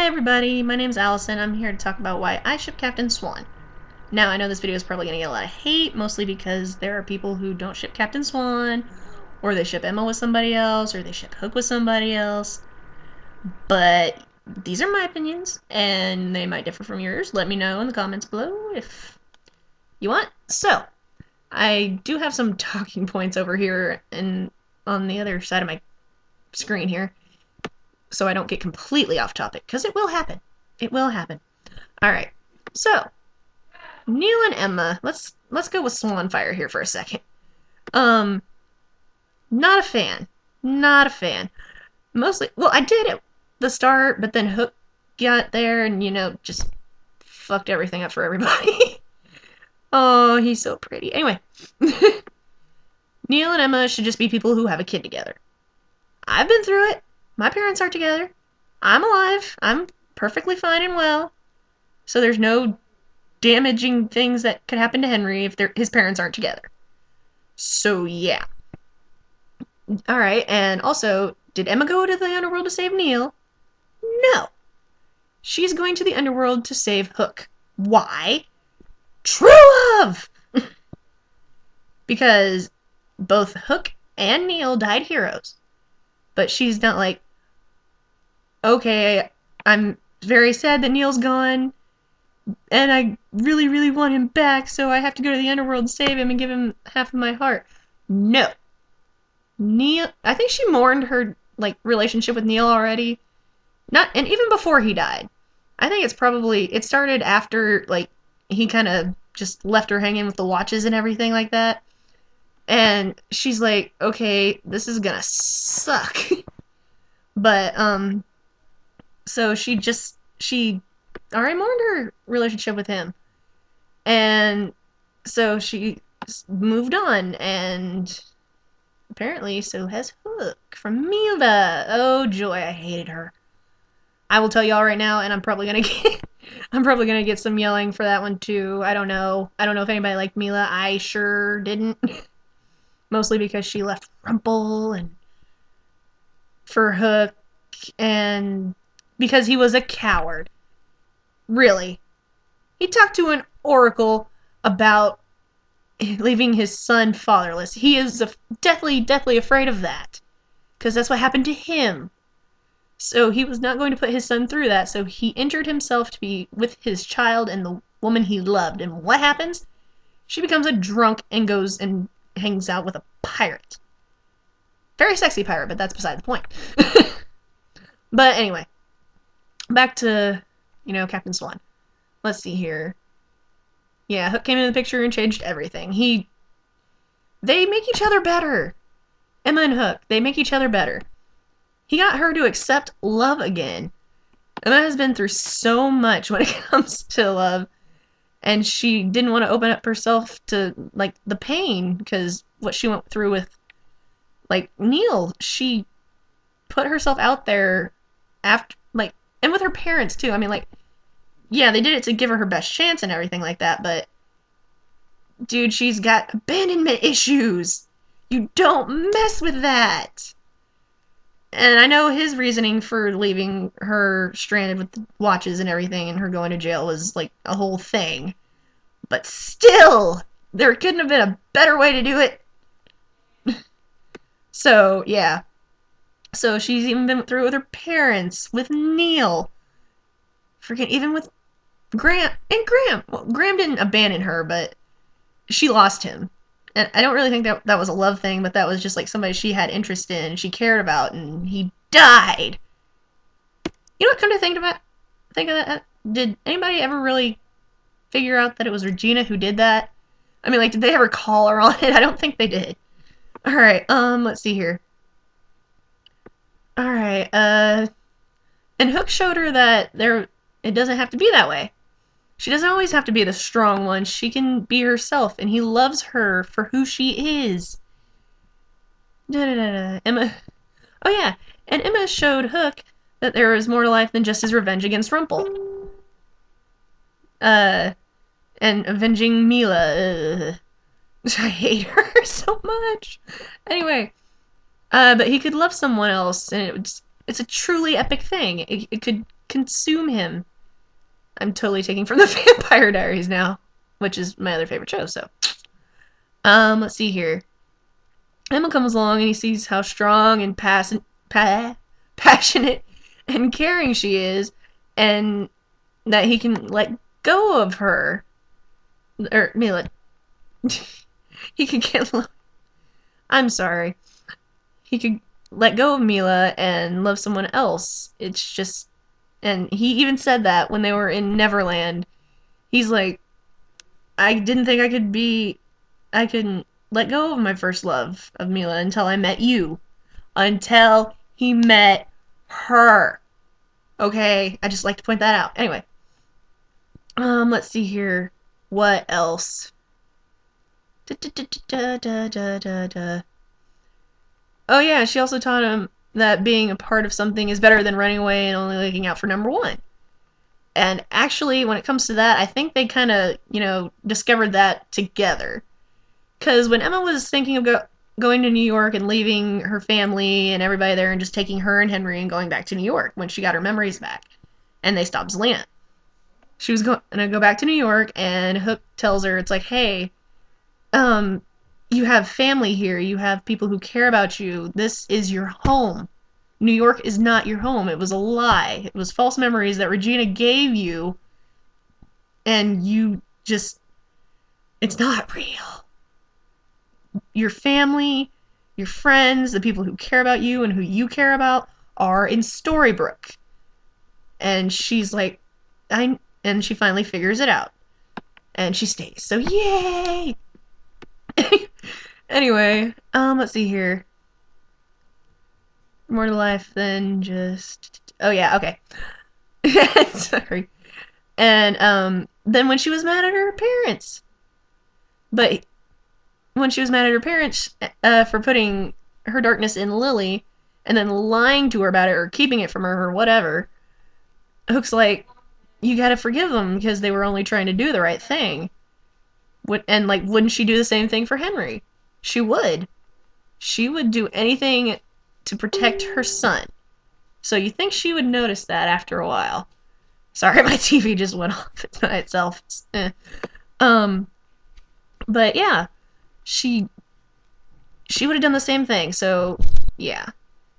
Hi everybody, my name's Allison. I'm here to talk about why I ship Captain Swan. Now, I know this video is probably going to get a lot of hate, mostly because there are people who don't ship Captain Swan, or they ship Emma with somebody else, or they ship Hook with somebody else. But these are my opinions, and they might differ from yours. Let me know in the comments below if you want. So, I do have some talking points over here and on the other side of my screen here, so I don't get completely off topic, because it will happen. It will happen. Alright, so, Neil and Emma, let's go with Swanfire here for a second. Not a fan. Not a fan. Mostly, well, I did at the start, but then Hook got there and, just fucked everything up for everybody. Oh, he's so pretty. Anyway, Neil and Emma should just be people who have a kid together. I've been through it. My parents are together. I'm alive. I'm perfectly fine and well. So there's no damaging things that could happen to Henry if his parents aren't together. So yeah. Alright, and also, did Emma go to the underworld to save Neil? No. She's going to the underworld to save Hook. Why? True love! Because both Hook and Neil died heroes. But she's not like, okay, I'm very sad that Neil's gone, and I really, really want him back, so I have to go to the underworld to save him and give him half of my heart. No. Neil, I think she mourned her, relationship with Neil already. And even before he died. I think it started after, he kind of just left her hanging with the watches and everything like that. And she's like, okay, this is gonna suck. But, so she already mourned her relationship with him. And so she moved on, and apparently so has Hook from Mila. Oh joy, I hated her. I will tell y'all right now, and I'm probably gonna get some yelling for that one too. I don't know if anybody liked Mila. I sure didn't. Mostly because she left Rumple and for Hook, and because he was a coward. Really. He talked to an oracle about leaving his son fatherless. He is deathly afraid of that. Because that's what happened to him. So he was not going to put his son through that, so he injured himself to be with his child and the woman he loved. And what happens? She becomes a drunk and goes and hangs out with a pirate. Very sexy pirate, but that's beside the point. But anyway, back to, Captain Swan. Let's see here. Yeah, Hook came into the picture and changed everything. They make each other better. Emma and Hook, they make each other better. He got her to accept love again. Emma has been through so much when it comes to love, and she didn't want to open up herself to, the pain, because what she went through with, Neil, she put herself out there after, and with her parents, too. I mean, yeah, they did it to give her best chance and everything like that, but, dude, she's got abandonment issues. You don't mess with that. And I know his reasoning for leaving her stranded with the watches and everything and her going to jail was, a whole thing. But still, there couldn't have been a better way to do it. So, yeah. So she's even been through it with her parents, with Neil. Freaking, even with Graham. And Graham. Well, Graham didn't abandon her, but she lost him. And I don't really think that was a love thing, but that was just somebody she had interest in, she cared about, and he died. You know what? Come to think of that, did anybody ever really figure out that it was Regina who did that? I mean, did they ever call her on it? I don't think they did. All right. Let's see here. All right. And Hook showed her that it doesn't have to be that way. She doesn't always have to be the strong one. She can be herself, and he loves her for who she is. Emma. Oh, yeah. And Emma showed Hook that there is more to life than just his revenge against Rumple. And avenging Mila. I hate her so much. Anyway. But he could love someone else, and it's a truly epic thing. It could consume him. I'm totally taking from the Vampire Diaries now, which is my other favorite show, so. Let's see here. Emma comes along and he sees how strong and passionate and caring she is, and that he can let go of her. Or, Mila. He could get. I'm sorry. He could let go of Mila and love someone else. It's just. And he even said that when they were in Neverland. He's like, I didn't think I couldn't let go of my first love of Mila until I met you. Until he met her. Okay? I just like to point that out. Anyway. Let's see here. What else? Oh yeah, she also taught him that being a part of something is better than running away and only looking out for number one. And actually, when it comes to that, I think they kind of, discovered that together. Because when Emma was thinking of going to New York and leaving her family and everybody there and just taking her and Henry and going back to New York when she got her memories back, and they stopped Zelena. She was going to go back to New York, and Hook tells her, it's like, hey, you have family here. You have people who care about you. This is your home. New York is not your home. It was a lie. It was false memories that Regina gave you, and you just, it's not real. Your family, your friends, the people who care about you and who you care about are in Storybrooke. And she's like, and she finally figures it out. And she stays. So yay! Anyway, let's see here. More to life than just... Oh yeah, okay. Sorry. And, then when she was mad at her parents. But when she was mad at her parents for putting her darkness in Lily and then lying to her about it or keeping it from her or whatever, Hook's like, you gotta forgive them because they were only trying to do the right thing. And, wouldn't she do the same thing for Henry? She would. She would do anything to protect her son. So you think she would notice that after a while. Sorry, my TV just went off by itself. But yeah, she would have done the same thing. So yeah,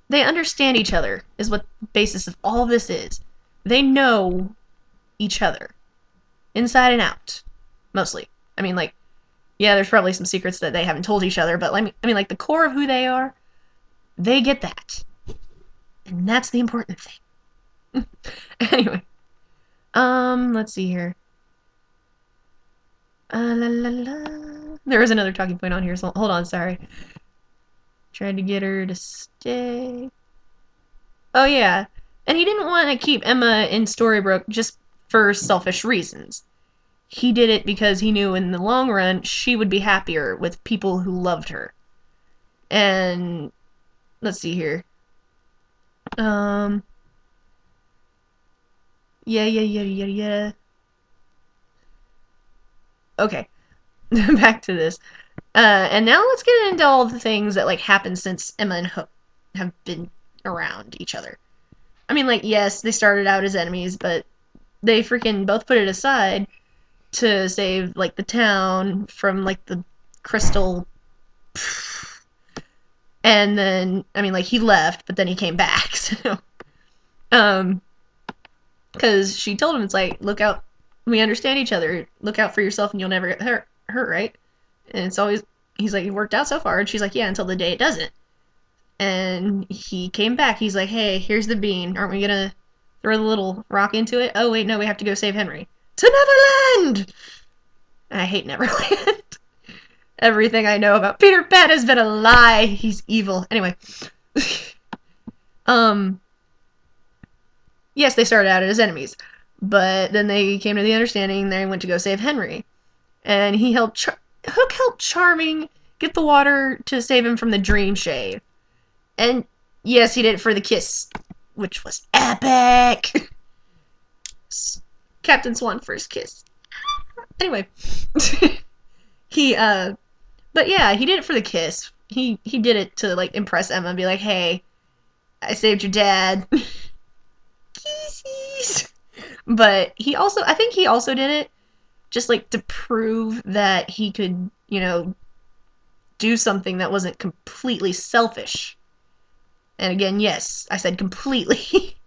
they understand each other is what the basis of all of this is. They know each other inside and out, mostly. I mean, yeah, there's probably some secrets that they haven't told each other, but the core of who they are, they get that. And that's the important thing. Anyway. Let's see here. La, la, la. There was another talking point on here, so hold on, sorry. Tried to get her to stay. Oh, yeah. And he didn't want to keep Emma in Storybrooke just for selfish reasons. He did it because he knew in the long run she would be happier with people who loved her. And let's see here. Yeah. Okay. Back to this. And now let's get into all the things that happened since Emma and Hook have been around each other. I mean, yes, they started out as enemies, but they freaking both put it aside to save, the town from, the crystal. And then, he left, but then he came back, so. Because she told him, it's look out, we understand each other, look out for yourself and you'll never get hurt, right? And it's always, he's like, it worked out so far, and she's like, yeah, until the day it doesn't. And he came back, he's like, hey, here's the bean, aren't we gonna throw the little rock into it? Oh, wait, no, we have to go save Henry. To Neverland! I hate Neverland. Everything I know about Peter Pan has been a lie. He's evil. Anyway. Yes, they started out as enemies, but then they came to the understanding they went to go save Henry. And he helped Hook helped Charming get the water to save him from the dream shave. And yes, he did it for the kiss, which was epic. CaptainSwan first kiss. Anyway. But yeah, he did it for the kiss. He did it to impress Emma and be like, hey, I saved your dad. Kisses. But I think he also did it just like to prove that he could, do something that wasn't completely selfish. And again, yes, I said completely.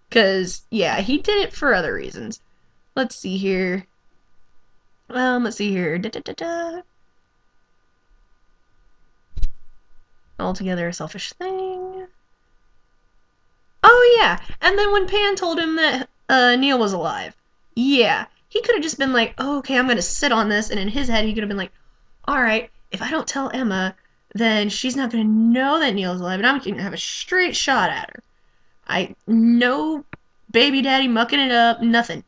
Because, yeah, he did it for other reasons. Let's see here. Let's see here. Da, da, da, da. Altogether a selfish thing. Oh, yeah. And then when Pan told him that Neil was alive, yeah, he could have just been like, oh, okay, I'm going to sit on this. And in his head, he could have been like, all right, if I don't tell Emma, then she's not going to know that Neil's alive, and I'm going to have a straight shot at her. No baby daddy mucking it up, nothing.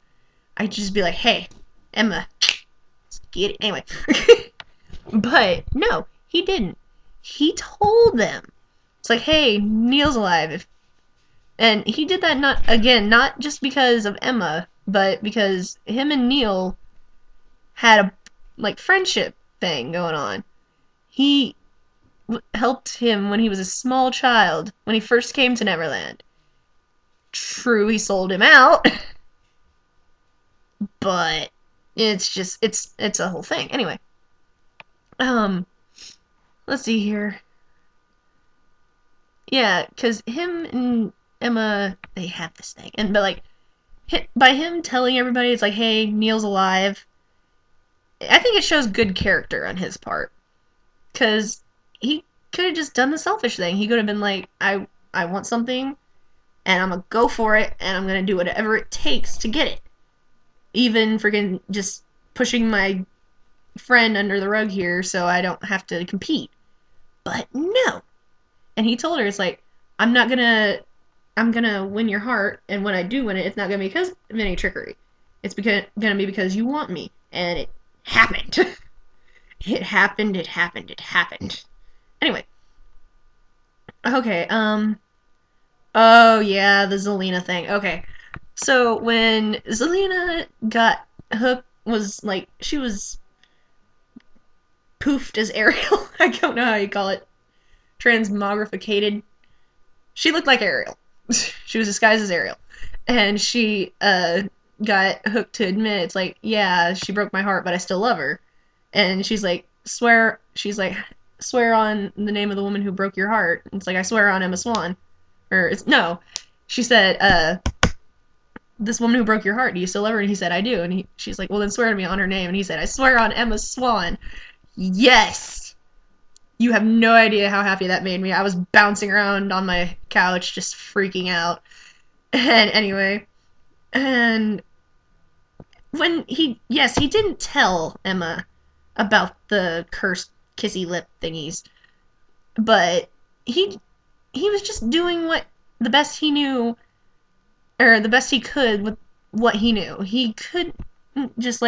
I'd just be like, hey, Emma, let's get it. Anyway. But no, he didn't. He told them. It's like, hey, Neil's alive. And he did that not just because of Emma, but because him and Neil had a friendship thing going on. He helped him when he was a small child, when he first came to Neverland. True, he sold him out, but it's a whole thing. Anyway, let's see here. Yeah, because him and Emma, they have this thing, but by him telling everybody, it's like, hey, Neil's alive. I think it shows good character on his part, because he could have just done the selfish thing. He could have been like, I want something, and I'm gonna go for it, and I'm gonna do whatever it takes to get it. Even freaking just pushing my friend under the rug here so I don't have to compete. But no. And he told her, it's like, I'm gonna win your heart, and when I do win it, it's not gonna be because of any trickery. It's gonna be because you want me. And it happened. It happened. Anyway. Okay, oh yeah, the Zelena thing. Okay. So when Zelena got hooked, she was poofed as Ariel. I don't know how you call it. Transmogrificated. She looked like Ariel. She was disguised as Ariel. And she got hooked to admit, it's like, yeah, she broke my heart, but I still love her. And she's like, swear on the name of the woman who broke your heart. It's like, I swear on Emma Swan. No. She said, this woman who broke your heart, do you still love her? And he said, I do. And she's like, well, then swear to me on her name. And he said, I swear on Emma Swan. Yes! You have no idea how happy that made me. I was bouncing around on my couch, just freaking out. And anyway, and he didn't tell Emma about the cursed kissy lip thingies, but he was just doing the best he knew, or the best he could with what he knew. He could just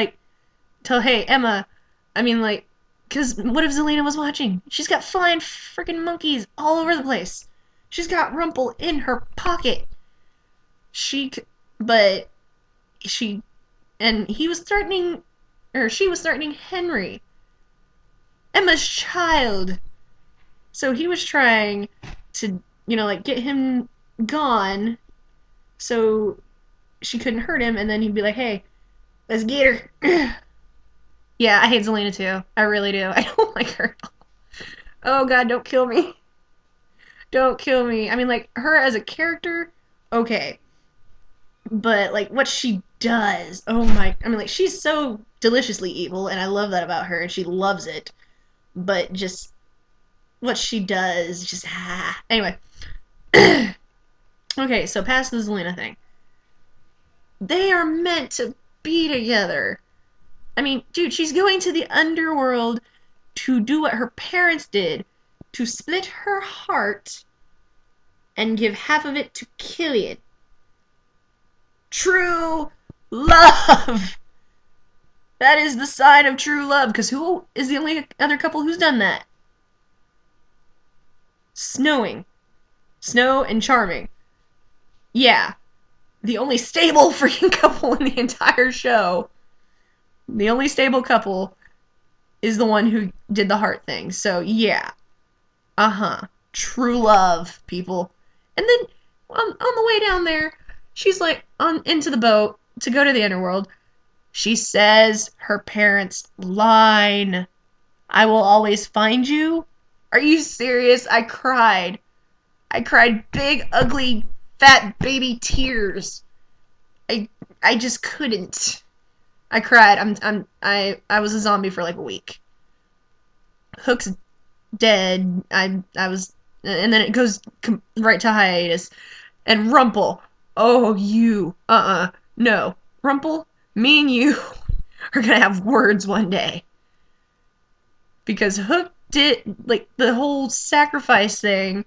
tell, hey, Emma, because what if Zelena was watching? She's got flying freaking monkeys all over the place. She's got Rumple in her pocket. And he was threatening, or she was threatening Henry, Emma's child. So he was trying to, get him gone so she couldn't hurt him, and then he'd be like, hey, let's get her. Yeah, I hate Zelena too. I really do. I don't like her at all. Oh god, don't kill me. Don't kill me. Her as a character, okay. But, what she does, oh my, she's so deliciously evil, and I love that about her, and she loves it. But just, what she does, just, Anyway. Okay, so past the Zelena thing. They are meant to be together. Dude, she's going to the underworld to do what her parents did, to split her heart and give half of it to Killian. True love! That is the sign of true love, because who is the only other couple who's done that? Snow and Charming. Yeah. The only stable freaking couple in the entire show. The only stable couple is the one who did the heart thing. So, yeah. True love, people. And then, on the way down there, She's like on into the boat to go to the underworld. She says her parents' line, "I will always find you." Are you serious? I cried. I cried big, ugly, fat baby tears. I I just couldn't. I cried. I was a zombie for like a week. Hook's dead. I was, and then it goes right to hiatus. And Rumple. Oh, you. No. Rumple, me and you are gonna have words one day. Because Hook did, like, the whole sacrifice thing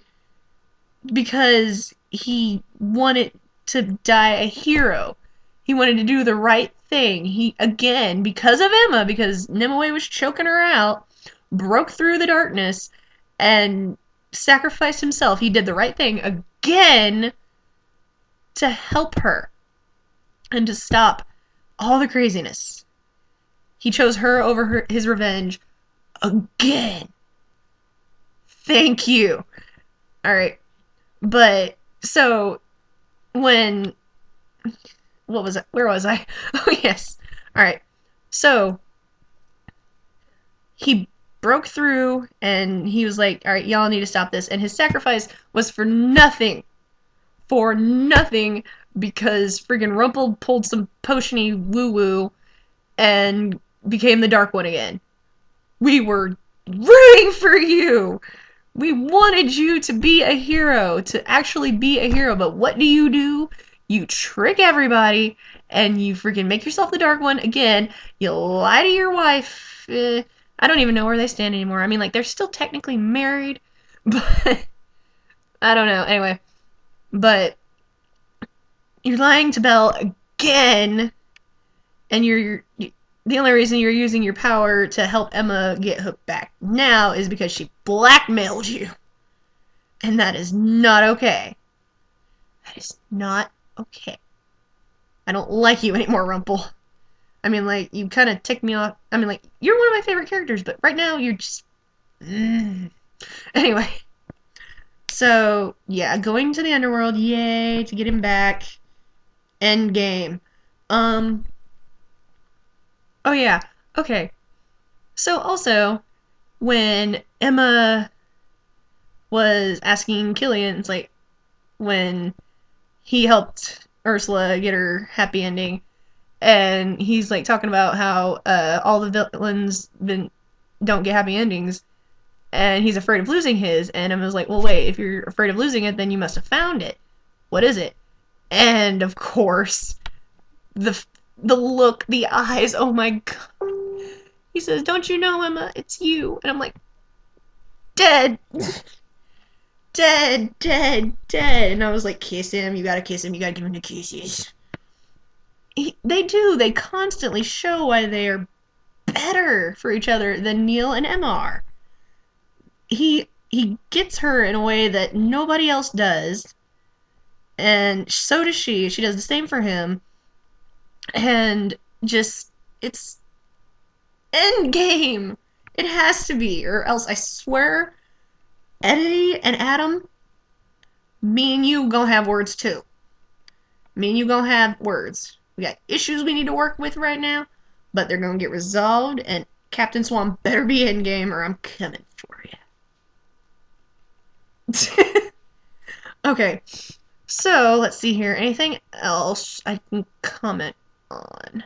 because he wanted to die a hero. He wanted to do the right thing. He, again, because of Emma, because Nimue was choking her out, broke through the darkness and sacrificed himself. He did the right thing again to help her and to stop all the craziness. He chose her over his revenge again. Thank you. All right. But so when what was it? Where was I? Oh yes. All right. So he broke through and he was like, "All right, y'all need to stop this." And his sacrifice was for nothing. For nothing because friggin' Rumple pulled some potiony woo woo and became the Dark One again. We were rooting for you. We wanted you to be a hero, to actually be a hero, but what do? You trick everybody, and you freaking make yourself the Dark One again. You lie to your wife. I don't even know where they stand anymore. I mean, like, they're still technically married, but I don't know. Anyway, but you're lying to Belle again, and you're the only reason you're using your power to help Emma get Hook back now is because she blackmailed you. And that is not okay. That is not okay. I don't like you anymore, Rumple. I mean, like, you kind of tick me off. I mean, like, you're one of my favorite characters, but right now you're just... Anyway. So, yeah, going to the underworld, yay, to get him back. End game. Oh yeah, okay. So also, when Emma was asking Killian, it's like, when he helped Ursula get her happy ending, and he's like talking about how all the villains don't get happy endings, and he's afraid of losing his. And Emma's like, well, wait, if you're afraid of losing it, then you must have found it. What is it? And of course, the look, the eyes. Oh my god! He says, "Don't you know, Emma? It's you." And I'm like, dead. Dead, dead, dead. And I was like, kiss him, you gotta kiss him, you gotta give him the kisses. They do. They constantly show why they are better for each other than Neil and Emma are. He gets her in a way that nobody else does, and so does she. She does the same for him, and just it's end game. It has to be, or else I swear, Eddie and Adam, me and you gonna have words too. Me and you gonna have words. We got issues we need to work with right now, but they're gonna get resolved, and CaptainSwan better be in game or I'm coming for you. Okay, so let's see here. Anything else I can comment on?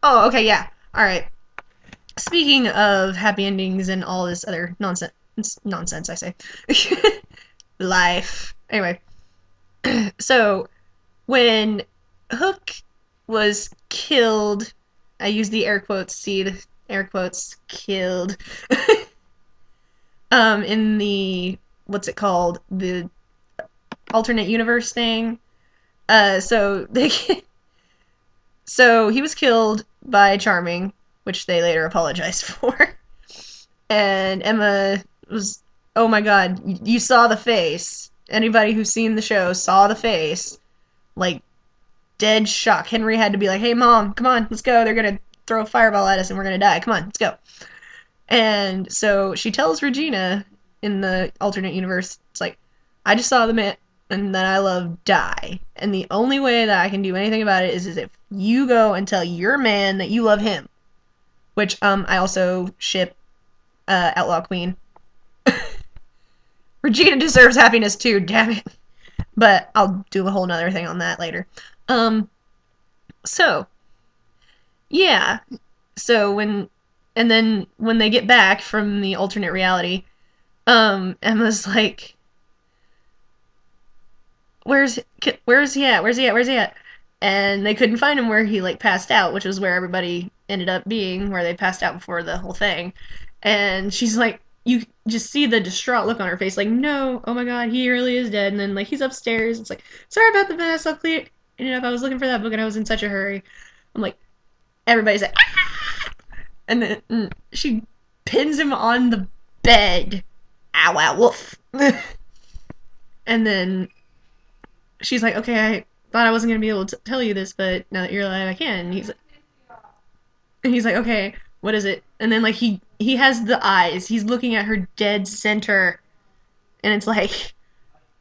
Oh, okay, yeah. Alright. Speaking of happy endings and all this other nonsense, I say. Life. Anyway, so when Hook was killed, I use the air quotes, see the air quotes, killed, in the, what's it called, the alternate universe thing. So so he was killed by Charming, which they later apologized for. And Emma was, oh my god, you saw the face. Anybody who's seen the show saw the face. Like, dead shock. Henry had to be like, hey mom, come on, let's go. They're gonna throw a fireball at us and we're gonna die. Come on, let's go. And so she tells Regina in the alternate universe, it's like, I just saw the man, and that I love die. And the only way that I can do anything about it is if you go and tell your man that you love him. Which I also ship Outlaw Queen. Regina deserves happiness too, damn it. But I'll do a whole nother thing on that later. Um, so yeah. So and then when they get back from the alternate reality, Emma's like, where's he at? Where's he at? Where's he at? And they couldn't find him where he like passed out, which was where everybody ended up being, where they passed out before the whole thing. And she's like, you just see the distraught look on her face, like, no, oh my god, he really is dead. And then like he's upstairs. It's like, sorry about the mess. I'll clean it up. I was looking for that book and I was in such a hurry. I'm like, everybody's like, ah! And then she pins him on the bed. Ow, ow, woof. And then she's like, okay, I thought I wasn't gonna be able to tell you this, but now that you're alive, I can. And he's like, okay, what is it? And then like he has the eyes. He's looking at her dead center, and it's like,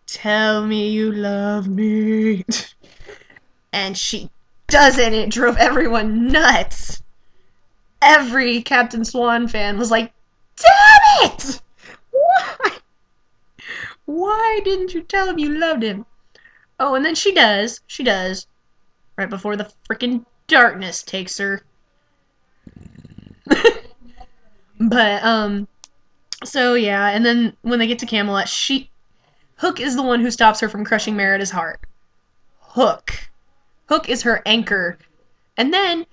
tell me you love me. And she doesn't. It drove everyone nuts. Every CaptainSwan fan was like, damn it! Why? Why didn't you tell him you loved him? Oh, and then she does. She does. Right before the freaking darkness takes her. But, so yeah, and then when they get to Camelot, Hook is the one who stops her from crushing Merida's heart. Hook. Hook is her anchor. And then,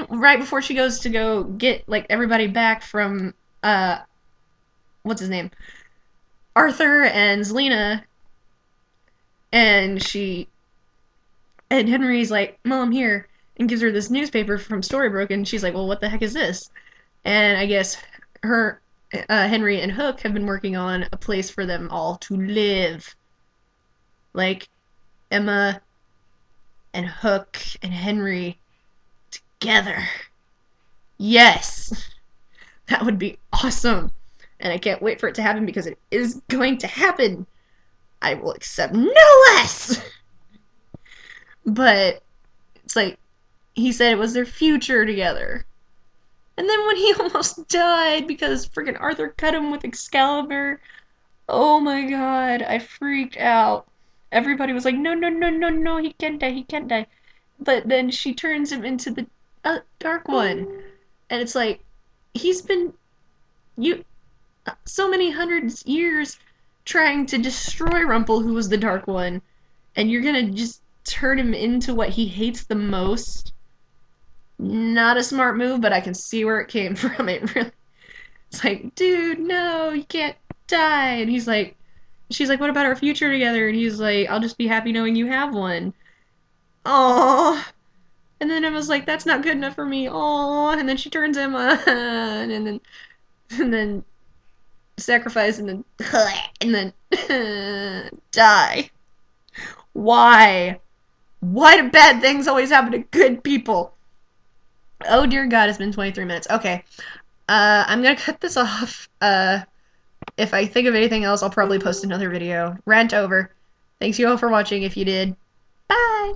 right before she goes to go get, like, everybody back from, what's his name? Arthur and Zelena, and Henry's like, Mom, here, and gives her this newspaper from Storybrooke, and she's like, well, what the heck is this? And I guess Henry and Hook have been working on a place for them all to live. Like, Emma and Hook and Henry together. Yes! That would be awesome. And I can't wait for it to happen because it is going to happen. I will accept no less! But it's like, he said it was their future together. And then when he almost died because freaking Arthur cut him with Excalibur, oh my god, I freaked out. Everybody was like, no, no, no, no, no, he can't die, he can't die. But then she turns him into the Dark One. And it's like, he's been so many hundreds years trying to destroy Rumple, who was the Dark One, and you're gonna just turn him into what he hates the most? Not a smart move, but I can see where it came from. It really, it's like, dude, no, you can't die. And she's like, what about our future together? And he's like, I'll just be happy knowing you have one. Aww. And then I was like, that's not good enough for me. Aww. And then she turns him on, and then sacrifice, and then die. Why? Why do bad things always happen to good people? Oh dear God, it's been 23 minutes. Okay. I'm gonna cut this off. If I think of anything else, I'll probably post another video. Rant over. Thanks you all for watching if you did. Bye!